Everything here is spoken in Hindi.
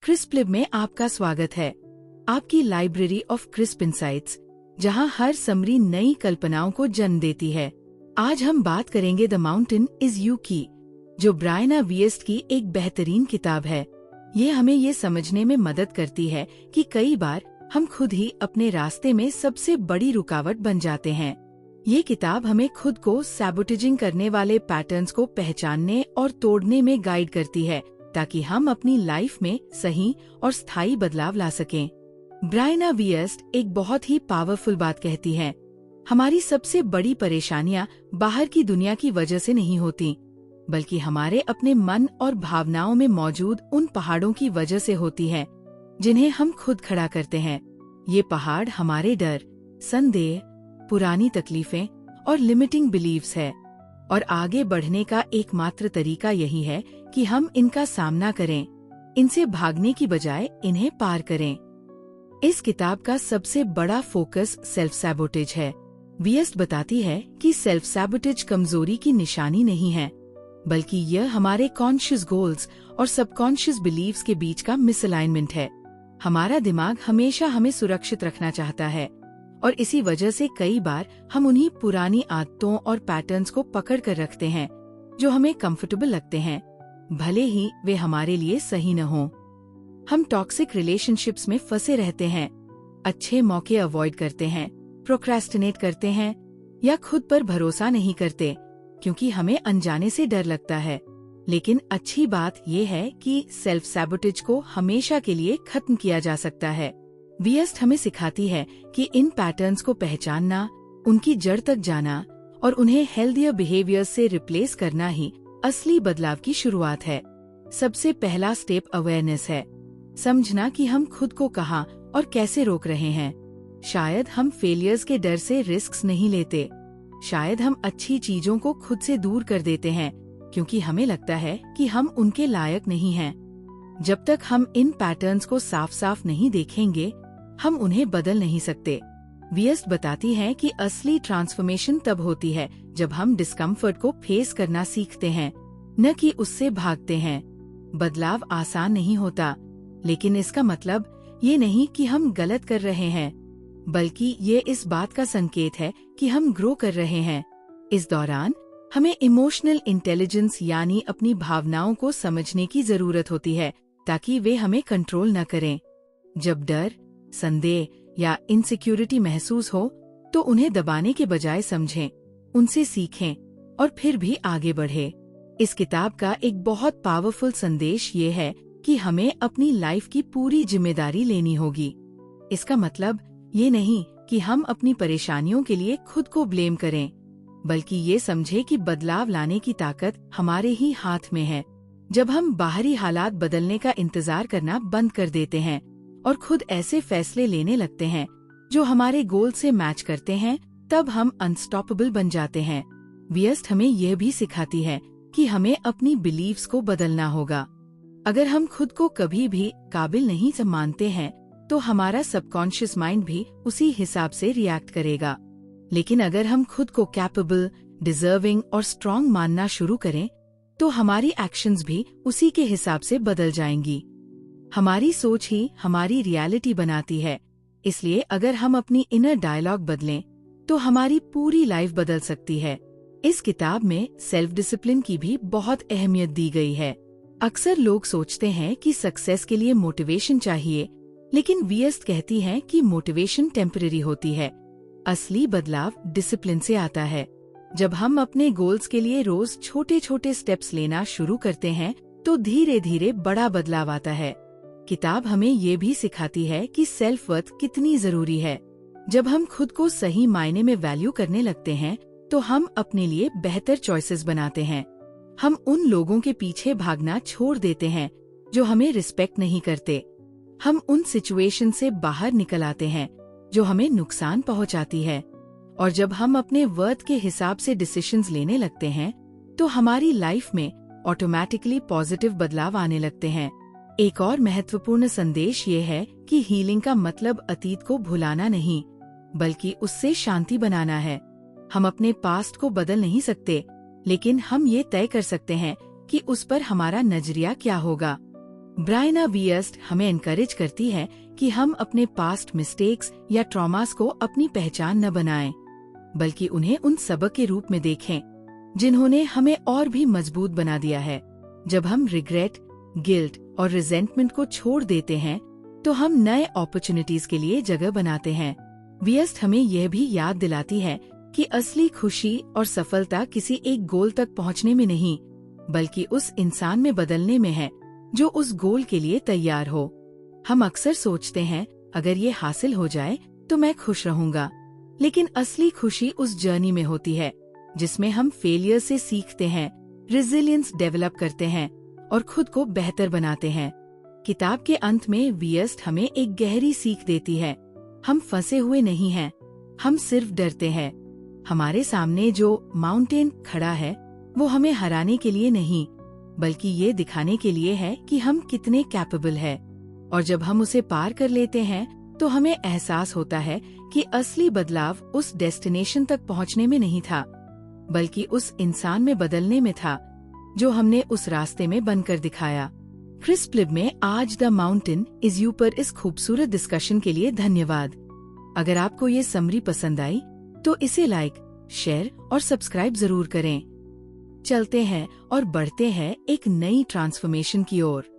क्रिस्प लिब में आपका स्वागत है, आपकी लाइब्रेरी ऑफ क्रिस्प इंसाइट्स, जहां हर समरी नई कल्पनाओं को जन्म देती है। आज हम बात करेंगे द माउंटेन इज यू की, जो ब्रायना विएस्ट की एक बेहतरीन किताब है। ये हमें ये समझने में मदद करती है कि कई बार हम खुद ही अपने रास्ते में सबसे बड़ी रुकावट बन जाते हैं। ये किताब हमें खुद को सैबोटेजिंग करने वाले पैटर्न्स को पहचानने और तोड़ने में गाइड करती है, ताकि हम अपनी लाइफ में सही और स्थायी बदलाव ला सकें। ब्रायना विएस्ट एक बहुत ही पावरफुल बात कहती है, हमारी सबसे बड़ी परेशानियां बाहर की दुनिया की वजह से नहीं होती, बल्कि हमारे अपने मन और भावनाओं में मौजूद उन पहाड़ों की वजह से होती है, जिन्हें हम खुद खड़ा करते हैं। ये पहाड़ हमारे डर, संदेह, पुरानी तकलीफें और लिमिटिंग बिलीव्स है, और आगे बढ़ने का एकमात्र तरीका यही है कि हम इनका सामना करें, इनसे भागने की बजाय इन्हें पार करें। इस किताब का सबसे बड़ा फोकस सेल्फ सैबोटेज है। विएस्ट बताती है कि सेल्फ सैबोटेज कमजोरी की निशानी नहीं है, बल्कि यह हमारे कॉन्शियस गोल्स और सबकॉन्शियस बिलीव्स के बीच का मिसअलाइनमेंट है। हमारा दिमाग हमेशा हमें सुरक्षित रखना चाहता है, और इसी वजह से कई बार हम उन्हीं पुरानी आदतों और पैटर्न्स को पकड़ कर रखते हैं जो हमें कंफर्टेबल लगते हैं, भले ही वे हमारे लिए सही न हों। हम टॉक्सिक रिलेशनशिप्स में फंसे रहते हैं, अच्छे मौके अवॉइड करते हैं, प्रोक्रेस्टिनेट करते हैं या खुद पर भरोसा नहीं करते, क्योंकि हमें अनजाने से डर लगता है। लेकिन अच्छी बात यह है कि सेल्फ सैबोटेज को हमेशा के लिए खत्म किया जा सकता है। विएस्ट हमें सिखाती है कि इन पैटर्न्स को पहचानना, उनकी जड़ तक जाना और उन्हें हेल्दियर बिहेवियर से रिप्लेस करना ही असली बदलाव की शुरुआत है। सबसे पहला स्टेप अवेयरनेस है, समझना कि हम खुद को कहाँ और कैसे रोक रहे हैं। शायद हम फेलियर्स के डर से रिस्क्स नहीं लेते, शायद हम अच्छी चीजों को खुद से दूर कर देते हैं क्योंकि हमें लगता है कि हम उनके लायक नहीं हैं। जब तक हम इन पैटर्न्स को साफ साफ नहीं देखेंगे, हम उन्हें बदल नहीं सकते। विएस्ट बताती है कि असली ट्रांसफॉर्मेशन तब होती है जब हम डिस्कम्फर्ट को फेस करना सीखते हैं, न कि उससे भागते हैं। बदलाव आसान नहीं होता, लेकिन इसका मतलब ये नहीं कि हम गलत कर रहे हैं, बल्कि ये इस बात का संकेत है कि हम ग्रो कर रहे हैं। इस दौरान हमें इमोशनल इंटेलिजेंस यानी अपनी भावनाओं को समझने की जरूरत होती है, ताकि वे हमें कंट्रोल न करें। जब डर, संदेह या इनसिक्योरिटी महसूस हो, तो उन्हें दबाने के बजाय समझें, उनसे सीखें और फिर भी आगे बढ़े। इस किताब का एक बहुत पावरफुल संदेश ये है कि हमें अपनी लाइफ की पूरी जिम्मेदारी लेनी होगी। इसका मतलब ये नहीं कि हम अपनी परेशानियों के लिए खुद को ब्लेम करें, बल्कि ये समझे कि बदलाव लाने की ताकत हमारे ही हाथ में है। जब हम बाहरी हालात बदलने का इंतजार करना बंद कर देते हैं और खुद ऐसे फैसले लेने लगते हैं जो हमारे गोल से मैच करते हैं, तब हम अनस्टॉपेबल बन जाते हैं। विएस्ट हमें यह भी सिखाती है कि हमें अपनी बिलीव्स को बदलना होगा। अगर हम खुद को कभी भी काबिल नहीं मानते हैं, तो हमारा सबकॉन्शियस माइंड भी उसी हिसाब से रिएक्ट करेगा। लेकिन अगर हम खुद को कैपेबल, डिजर्विंग और स्ट्रॉन्ग मानना शुरू करें, तो हमारी एक्शंस भी उसी के हिसाब से बदल जाएंगी। हमारी सोच ही हमारी रियलिटी बनाती है, इसलिए अगर हम अपनी इनर डायलॉग बदलें, तो हमारी पूरी लाइफ बदल सकती है। इस किताब में सेल्फ डिसिप्लिन की भी बहुत अहमियत दी गई है। अक्सर लोग सोचते हैं कि सक्सेस के लिए मोटिवेशन चाहिए, लेकिन विएस्ट कहती है कि मोटिवेशन टेम्परेरी होती है, असली बदलाव डिसिप्लिन से आता है। जब हम अपने गोल्स के लिए रोज छोटे छोटे स्टेप्स लेना शुरू करते हैं, तो धीरे धीरे बड़ा बदलाव आता है। किताब हमें ये भी सिखाती है कि सेल्फ वर्थ कितनी जरूरी है। जब हम खुद को सही मायने में वैल्यू करने लगते हैं, तो हम अपने लिए बेहतर चॉइसेस बनाते हैं। हम उन लोगों के पीछे भागना छोड़ देते हैं जो हमें रिस्पेक्ट नहीं करते। हम उन सिचुएशन से बाहर निकल आते हैं जो हमें नुकसान पहुंचाती है। और जब हम अपने वर्थ के हिसाब से डिसीजंस लेने लगते हैं, तो हमारी लाइफ में ऑटोमेटिकली पॉजिटिव बदलाव आने लगते हैं। एक और महत्वपूर्ण संदेश ये है कि हीलिंग का मतलब अतीत को भुलाना नहीं, बल्कि उससे शांति बनाना है। हम अपने पास्ट को बदल नहीं सकते, लेकिन हम ये तय कर सकते हैं कि उस पर हमारा नजरिया क्या होगा। ब्रायना वियस्ट हमें एनकरेज करती है कि हम अपने पास्ट मिस्टेक्स या ट्रॉमास को अपनी पहचान न बनाएं, बल्कि उन्हें उन सबक के रूप में देखें जिन्होंने हमें और भी मजबूत बना दिया है। जब हम रिग्रेट, गिल्ट और रिजेंटमेंट को छोड़ देते हैं तो हम नए अपॉर्चुनिटीज के लिए जगह बनाते हैं। वियस्ट हमें यह भी याद दिलाती है कि असली खुशी और सफलता किसी एक गोल तक पहुंचने में नहीं, बल्कि उस इंसान में बदलने में है जो उस गोल के लिए तैयार हो। हम अक्सर सोचते हैं अगर ये हासिल हो जाए तो मैं खुश रहूंगा, लेकिन असली खुशी उस जर्नी में होती है जिसमें हम फेलियर से सीखते हैं, रेजिलियंस डेवलप करते हैं और खुद को बेहतर बनाते हैं। किताब के अंत में वियस्ट हमें एक गहरी सीख देती है। हम फंसे हुए नहीं हैं, हम सिर्फ डरते हैं। हमारे सामने जो माउंटेन खड़ा है वो हमें हराने के लिए नहीं, बल्कि ये दिखाने के लिए है कि हम कितने कैपेबल हैं। और जब हम उसे पार कर लेते हैं तो हमें एहसास होता है कि असली बदलाव उस डेस्टिनेशन तक पहुंचने में नहीं था, बल्कि उस इंसान में बदलने में था जो हमने उस रास्ते में बनकर दिखाया। क्रिस प्लिब में आज द माउंटेन इज यू पर इस खूबसूरत डिस्कशन के लिए धन्यवाद। अगर आपको ये समरी पसंद आई तो इसे लाइक, शेयर और सब्सक्राइब जरूर करें। चलते हैं और बढ़ते हैं एक नई ट्रांसफॉर्मेशन की ओर।